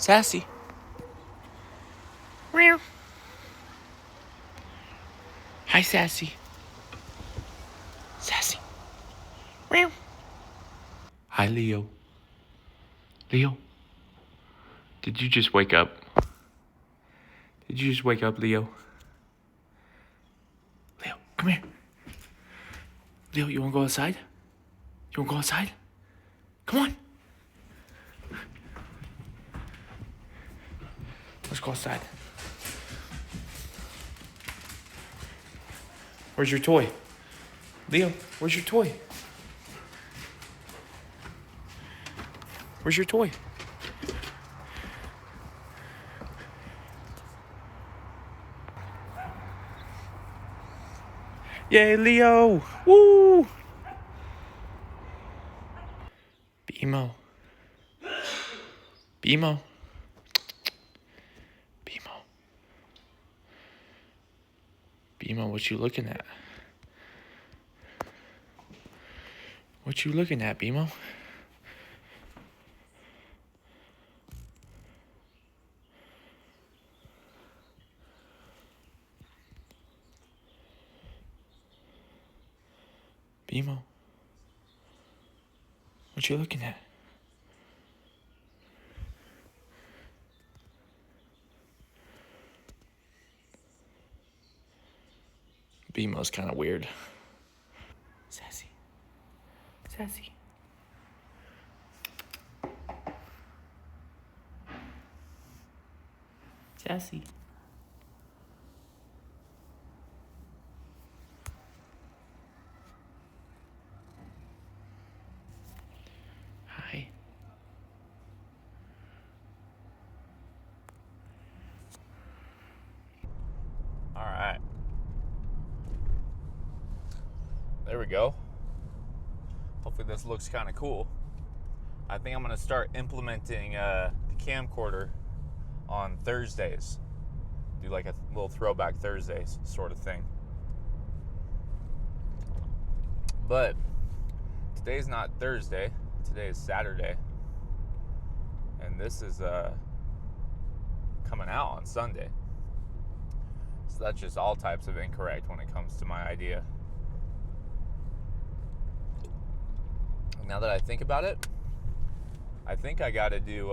Sassy. Meow. Hi, Sassy. Sassy. Meow. Hi, Leo. Leo. Did you just wake up? Did you just wake up, Leo? Leo, come here. Leo, you wanna go outside? You wanna go outside? Come on. Let's go outside. Where's your toy? Leo, where's your toy? Where's your toy? Yay, Leo! Woo! BMO. BMO. BMO. BMO, what you looking at? What you looking at, BMO? BMO. What you looking at? BMO's kind of weird. Sassy. Sassy. Sassy. Hi. All right. There we go. Hopefully this looks kind of cool. I think I'm going to start implementing the camcorder on Thursdays. Do like a little throwback Thursdays sort of thing. But today's not Thursday. Today is Saturday. And this is coming out on Sunday. So that's just all types of incorrect when it comes to my idea. Now that I think about it, I think I got to do,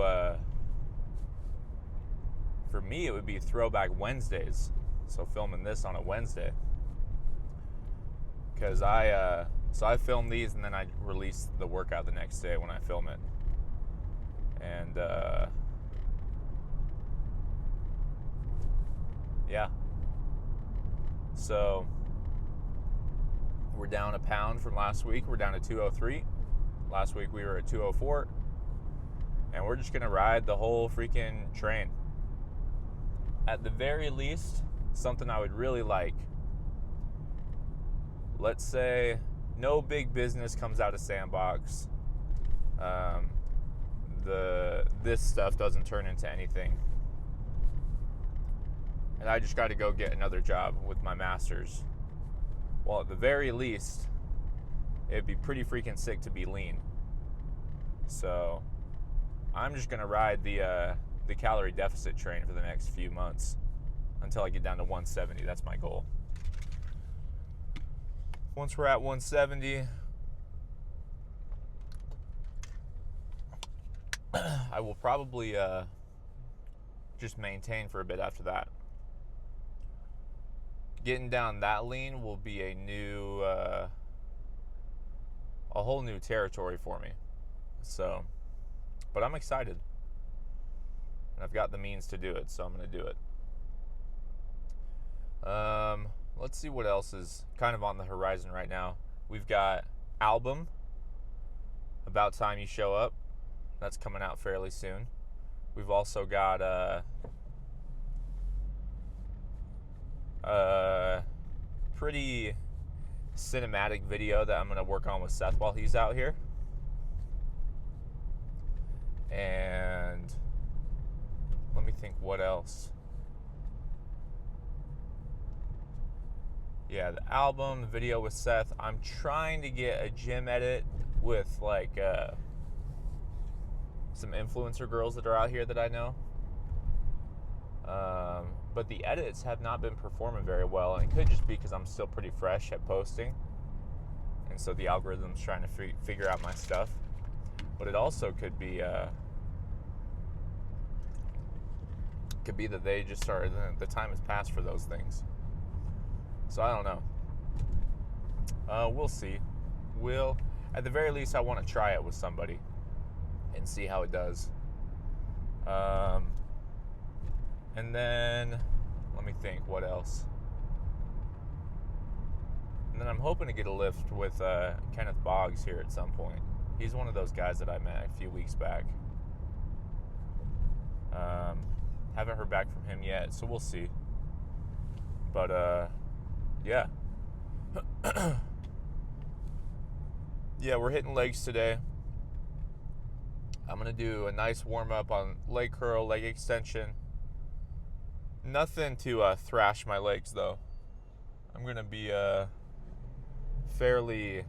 for me, it would be Throwback Wednesdays. So filming this on a Wednesday. Because I film these and then I release the workout the next day when I film it. And, yeah. So, we're down a pound from last week. We're down to 203. Last week we were at 204. And we're just going to ride the whole freaking train. At the very least, something I would really like. Let's say no big business comes out of Sandbox. This stuff doesn't turn into anything. And I just got to go get another job with my master's. Well, at the very least, it'd be pretty freaking sick to be lean. So, I'm just going to ride the calorie deficit train for the next few months until I get down to 170. That's my goal. Once we're at 170, I will probably just maintain for a bit after that. Getting down that lean will be a whole new territory for me. So, but I'm excited. And I've got the means to do it, so I'm going to do it. Let's see what else is kind of on the horizon right now. We've got album, About Time You Show Up. That's coming out fairly soon. We've also got pretty cinematic video that I'm going to work on with Seth while he's out here. And let me think what else. Yeah, the album, the video with Seth. I'm trying to get a gym edit with like some influencer girls that are out here that I know. But the edits have not been performing very well, and it could just be because I'm still pretty fresh at posting, and so the algorithm's trying to figure out my stuff. But it also could be that they just started, the time has passed for those things. So I don't know. We'll see. At the very least, I want to try it with somebody and see how it does. And then, let me think, what else? And then I'm hoping to get a lift with Kenneth Boggs here at some point. He's one of those guys that I met a few weeks back. Haven't heard back from him yet, so we'll see. But, yeah. Yeah, we're hitting legs today. I'm going to do a nice warm-up on leg curl, leg extension. Nothing to thrash my legs, though. I'm going to be fairly...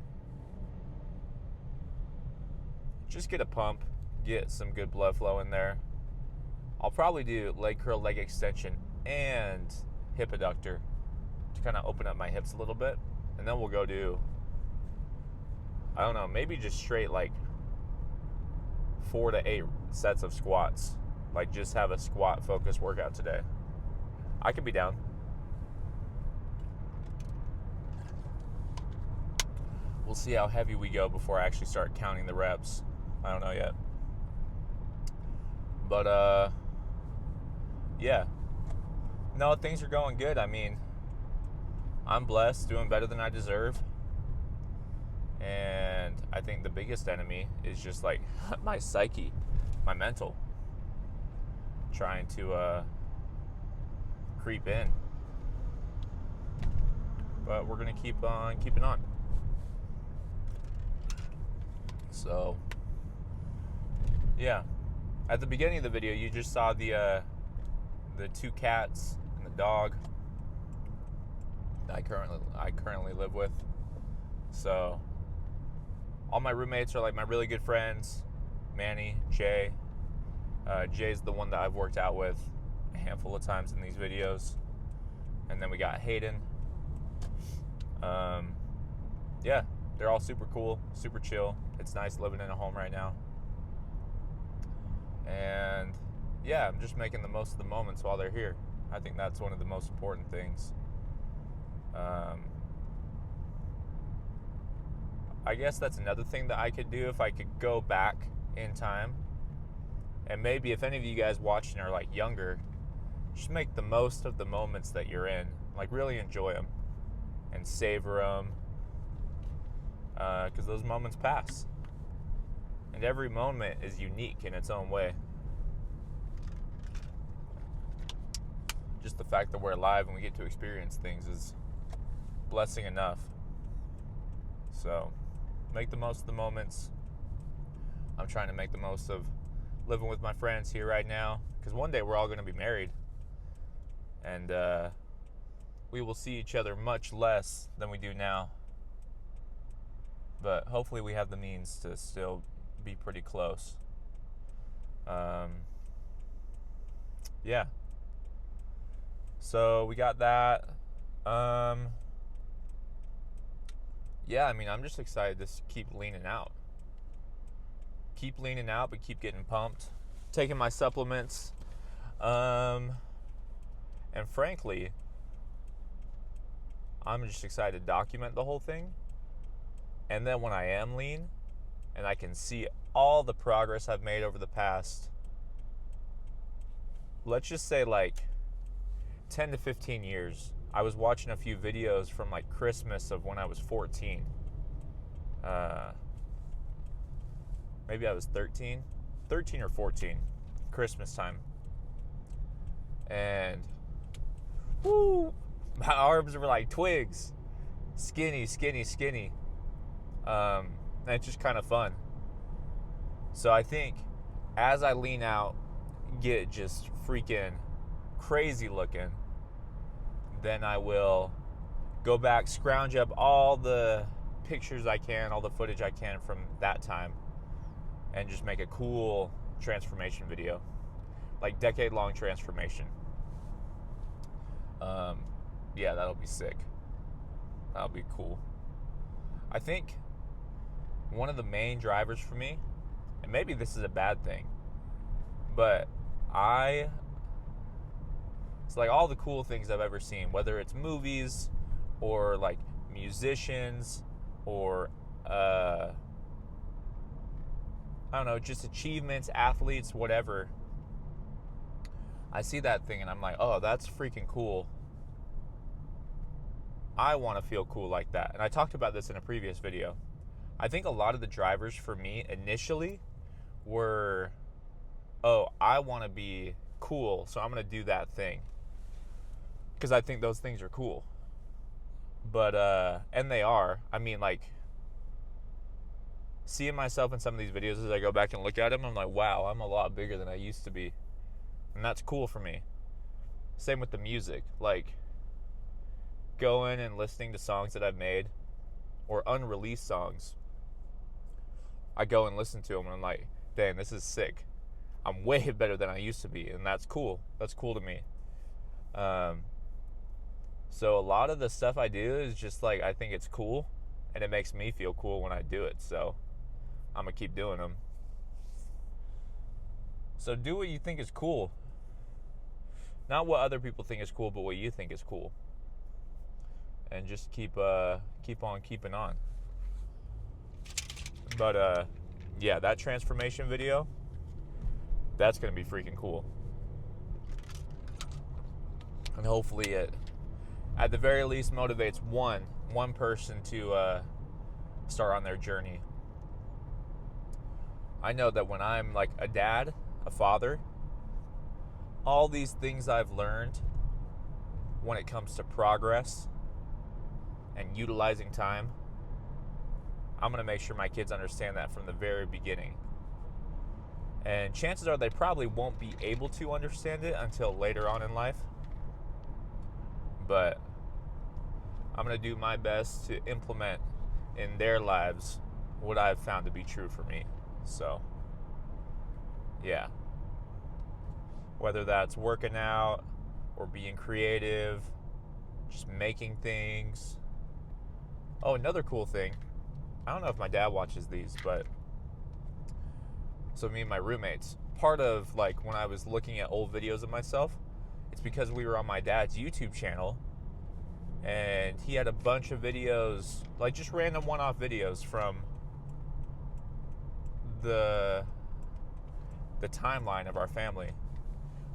just get a pump, get some good blood flow in there. I'll probably do leg curl, leg extension, and hip adductor to kind of open up my hips a little bit. And then we'll go do, I don't know, maybe just straight like 4 to 8 sets of squats. Like just have a squat focused workout today. I could be down. We'll see how heavy we go before I actually start counting the reps. I don't know yet. But, yeah. No, things are going good. I mean, I'm blessed, doing better than I deserve. And I think the biggest enemy is just like my psyche, my mental, trying to creep in. But we're going to keep on keeping on. So, yeah. At the beginning of the video, you just saw the 2 cats and the dog that I currently live with. So, all my roommates are like my really good friends. Manny, Jay. Jay's the one that I've worked out with a handful of times in these videos. And then we got Hayden. Yeah, they're all super cool, super chill. It's nice living in a home right now. And yeah, I'm just making the most of the moments while they're here. I think that's one of the most important things. I guess that's another thing that I could do if I could go back in time. And maybe if any of you guys watching are like younger, just make the most of the moments that you're in. Like really enjoy them and savor them. Because those moments pass. And every moment is unique in its own way. Just the fact that we're alive and we get to experience things is blessing enough. So, make the most of the moments. I'm trying to make the most of living with my friends here right now. Because one day we're all going to be married. And we will see each other much less than we do now. But hopefully we have the means to still be pretty close. Yeah. So we got that. Yeah, I mean, I'm just excited to keep leaning out. Keep leaning out, but keep getting pumped. Taking my supplements. And frankly, I'm just excited to document the whole thing. And then when I am lean, and I can see all the progress I've made over the past, let's just say like 10 to 15 years. I was watching a few videos from like Christmas of when I was 14. Maybe I was 13 or 14, Christmas time. And whoo, my arms were like twigs, skinny. And it's just kind of fun. So I think as I lean out, get just freaking crazy looking, then I will go back, scrounge up all the pictures I can, all the footage I can from that time, and just make a cool transformation video, like decade-long transformation. Yeah, that'll be sick. That'll be cool. I think one of the main drivers for me, and maybe this is a bad thing, but it's like all the cool things I've ever seen, whether it's movies or like musicians or I don't know, just achievements, athletes, whatever. I see that thing and I'm like, oh, that's freaking cool. I want to feel cool like that. And I talked about this in a previous video. I think a lot of the drivers for me initially were, oh, I want to be cool, so I'm going to do that thing. Because I think those things are cool. But, and they are. I mean, like, seeing myself in some of these videos as I go back and look at them, I'm like, wow, I'm a lot bigger than I used to be. And that's cool for me. Same with the music. Like, going and listening to songs that I've made or unreleased songs. I go and listen to them and I'm like, dang, this is sick. I'm way better than I used to be. And that's cool. That's cool to me. So a lot of the stuff I do is just like, I think it's cool and it makes me feel cool when I do it. So I'm going to keep doing them. So do what you think is cool. Not what other people think is cool, but what you think is cool. And just keep on keeping on. But yeah, that transformation video, that's going to be freaking cool. And hopefully it, at the very least, motivates one person to start on their journey. I know that when I'm like a dad, a father, all these things I've learned when it comes to progress and utilizing time, I'm going to make sure my kids understand that from the very beginning. And chances are they probably won't be able to understand it until later on in life. But I'm going to do my best to implement in their lives what I've found to be true for me. So, yeah. Whether that's working out or being creative, just making things. Oh, another cool thing. I don't know if my dad watches these, but so me and my roommates, part of like when I was looking at old videos of myself, it's because we were on my dad's YouTube channel and he had a bunch of videos, like just random one-off videos from the timeline of our family.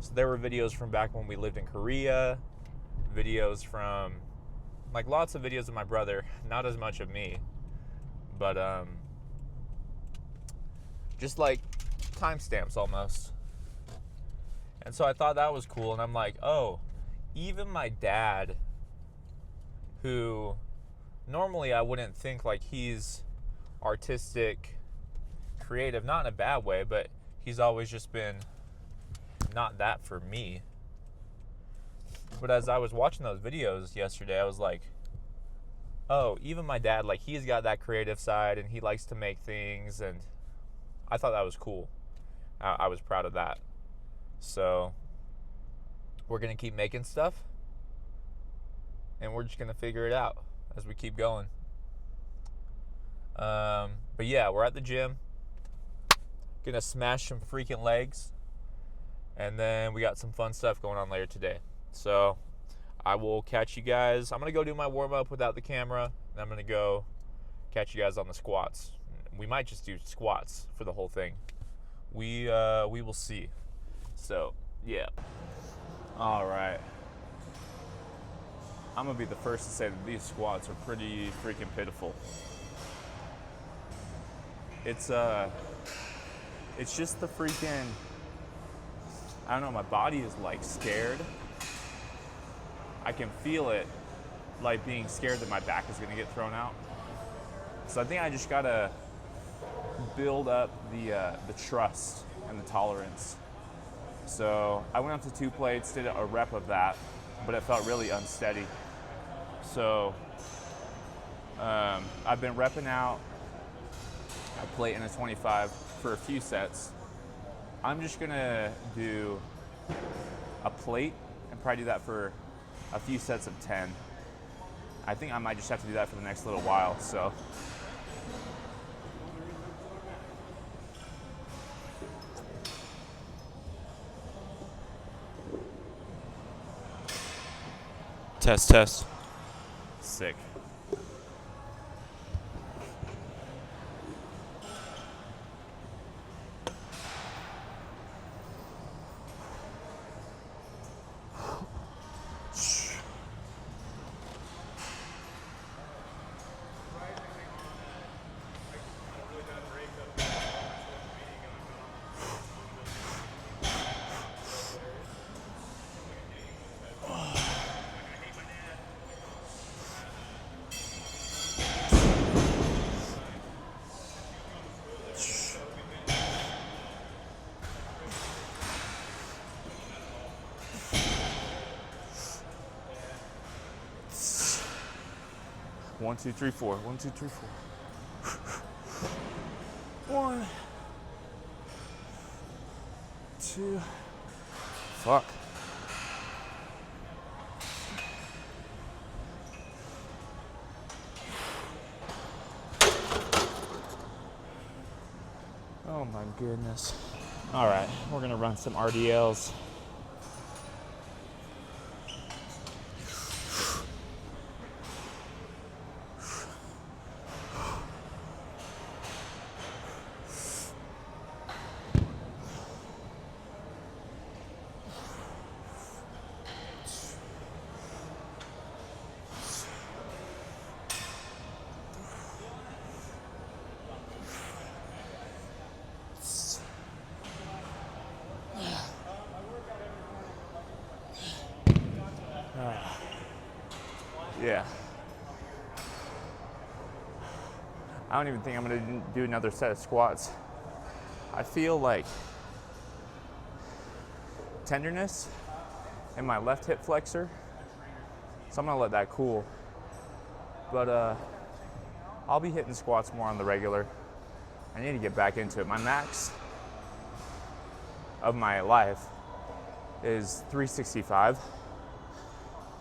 So there were videos from back when we lived in Korea, videos from like lots of videos of my brother, not as much of me, but just like timestamps almost. And so I thought that was cool, and I'm like, oh, even my dad, who normally I wouldn't think like he's artistic, creative, not in a bad way, but he's always just been not that for me. But as I was watching those videos yesterday, I was like, oh, even my dad, like he's got that creative side and he likes to make things, and I thought that was cool. I was proud of that. So we're going to keep making stuff and we're just going to figure it out as we keep going. But yeah, we're at the gym. Going to smash some freaking legs. And then we got some fun stuff going on later today. So I will catch you guys. I'm going to go do my warm-up without the camera. And I'm going to go catch you guys on the squats. We might just do squats for the whole thing. We will see. So, yeah. All right. I'm going to be the first to say that these squats are pretty freaking pitiful. It's just the freaking, I don't know, my body is like scared. I can feel it, like being scared that my back is going to get thrown out. So I think I just got to build up the trust and the tolerance. So I went up to 2 plates, did a rep of that, but it felt really unsteady. So I've been repping out a plate and a 25 for a few sets. I'm just gonna do a plate and probably do that for a few sets of 10. I think I might just have to do that for the next little while, so. Test, test. Sick. One, two, three, four. 1, 2, 3, 4. 1, 2. Fuck. Oh my goodness. All right, we're gonna run some RDLs. Yeah. I don't even think I'm gonna do another set of squats. I feel like tenderness in my left hip flexor, so I'm gonna let that cool. But I'll be hitting squats more on the regular. I need to get back into it. My max of my life is 365,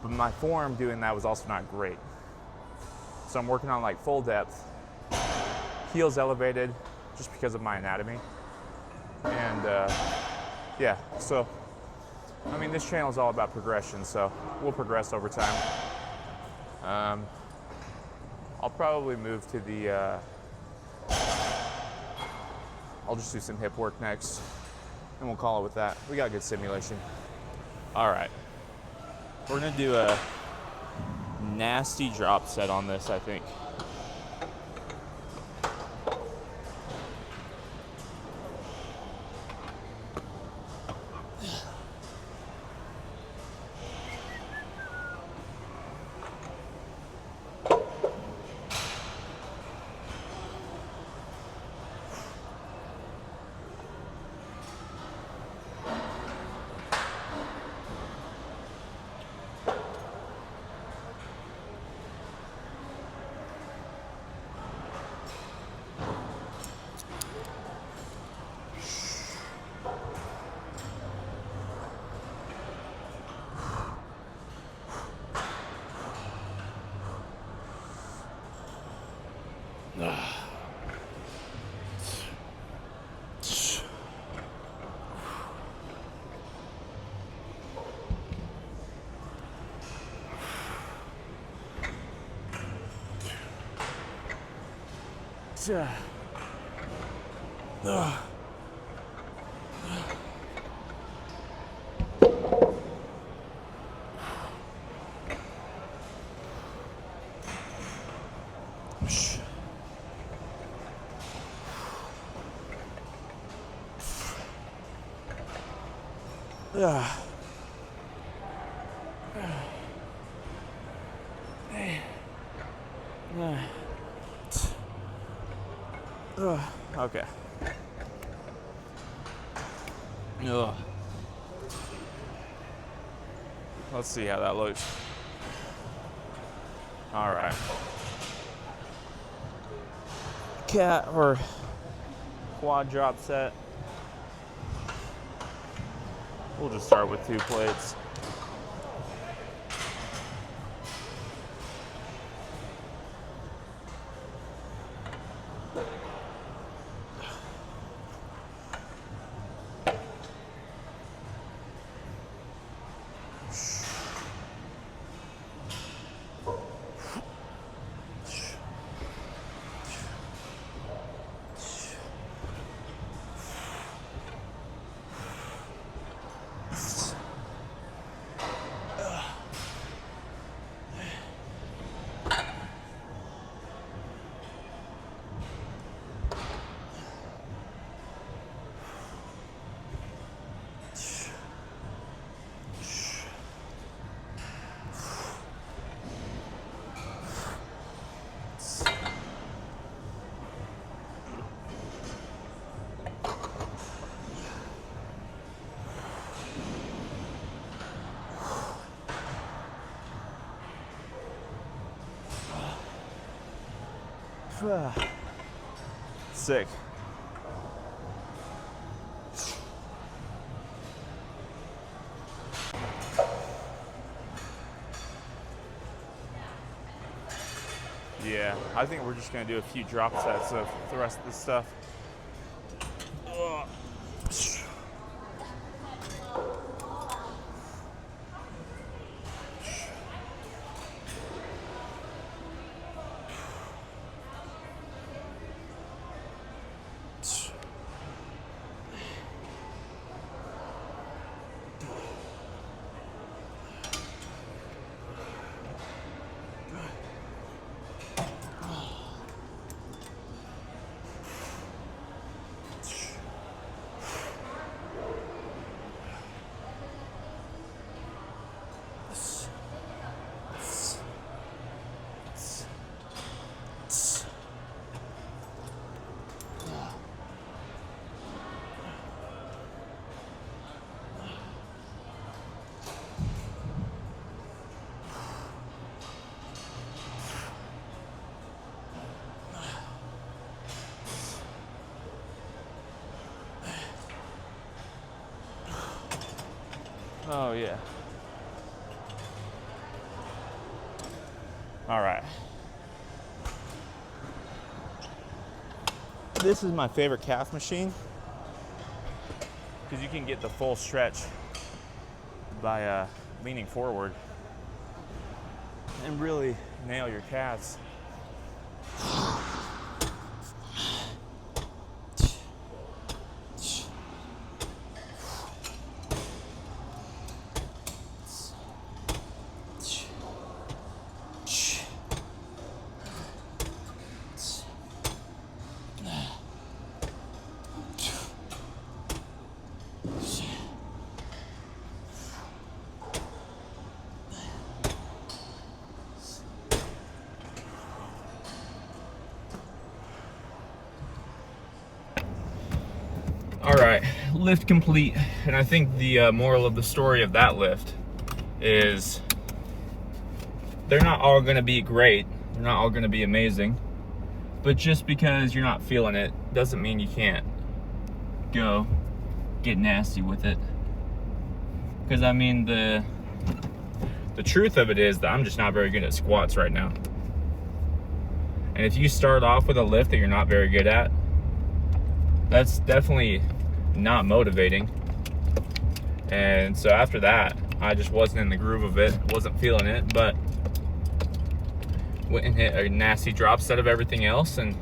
but my form doing that was also not great. So I'm working on like full depth, heels elevated, just because of my anatomy. And yeah, so I mean, this channel is all about progression, so we'll progress over time. I'll probably move to the, I'll just do some hip work next, and we'll call it with that. We got good simulation. All right, we're gonna do a nasty drop set on this, I think. Okay. Let's see how that looks. All right. Cat or quad drop set. We'll just start with 2 plates. Sick. Yeah, I think we're just gonna do a few drop sets of the rest of this stuff. Oh yeah. All right. This is my favorite calf machine because you can get the full stretch by leaning forward and really nail your calves. All right, lift complete. And I think the moral of the story of that lift is they're not all gonna be great. They're not all gonna be amazing. But just because you're not feeling it doesn't mean you can't go get nasty with it. Because I mean, the truth of it is that I'm just not very good at squats right now. And if you start off with a lift that you're not very good at, that's definitely not motivating. And so after that, I just wasn't in the groove of it, wasn't feeling it, but went and hit a nasty drop set of everything else, and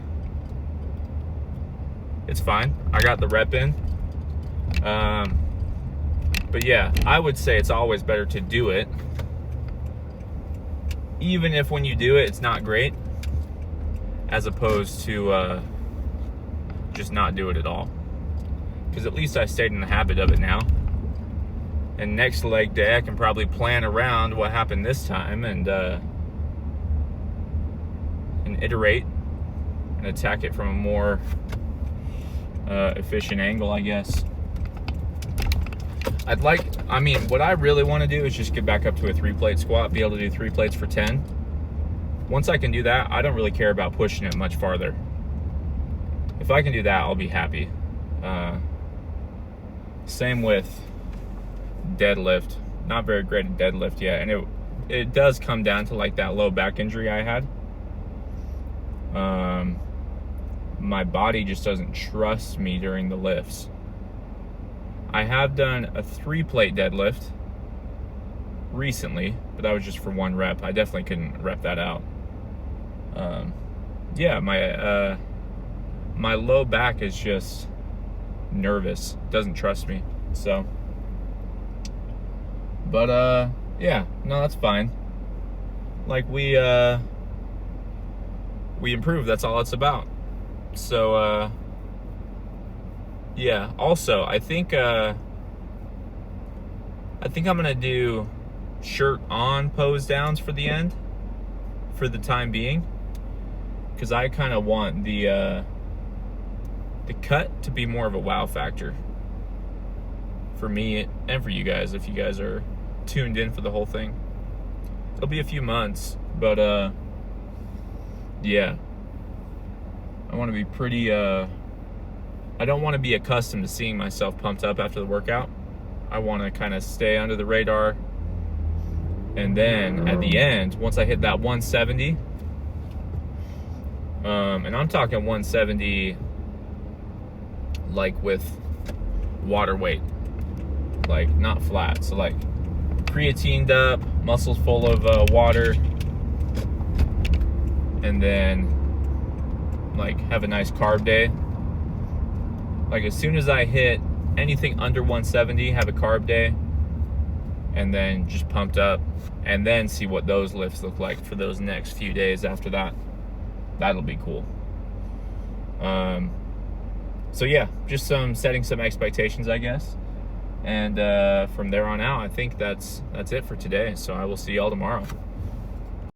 it's fine. I got the rep in. But yeah, I would say it's always better to do it, even if when you do it, it's not great, as opposed to just not do it at all. Because at least I stayed in the habit of it now. And next leg day, I can probably plan around what happened this time and iterate and attack it from a more efficient angle, I guess. What I really want to do is just get back up to a 3-plate squat, be able to do 3 plates for 10. Once I can do that, I don't really care about pushing it much farther. If I can do that, I'll be happy. Same with deadlift. Not very great at deadlift yet, and it does come down to like that low back injury I had. My body just doesn't trust me during the lifts. I have done a 3-plate deadlift recently, but that was just for 1 rep. I definitely couldn't rep that out. Yeah, my low back is just nervous, doesn't trust me. So, but yeah, no, that's fine. Like we improve. That's all it's about. So yeah. Also, I think I'm gonna do shirt on pose downs for the end, for the time being, because I kind of want the cut to be more of a wow factor for me and for you guys, if you guys are tuned in for the whole thing. It'll be a few months, but yeah, I want to be pretty I don't want to be accustomed to seeing myself pumped up after the workout. I want to kind of stay under the radar, and then at the end, once I hit that 170, and I'm talking 170 like with water weight, like not flat, so like creatined up, muscles full of water, and then like have a nice carb day. Like as soon as I hit anything under 170, have a carb day, and then just pumped up, and then see what those lifts look like for those next few days after that. That'll be cool. So yeah, just setting some expectations, I guess. And from there on out, I think that's it for today. So I will see y'all tomorrow.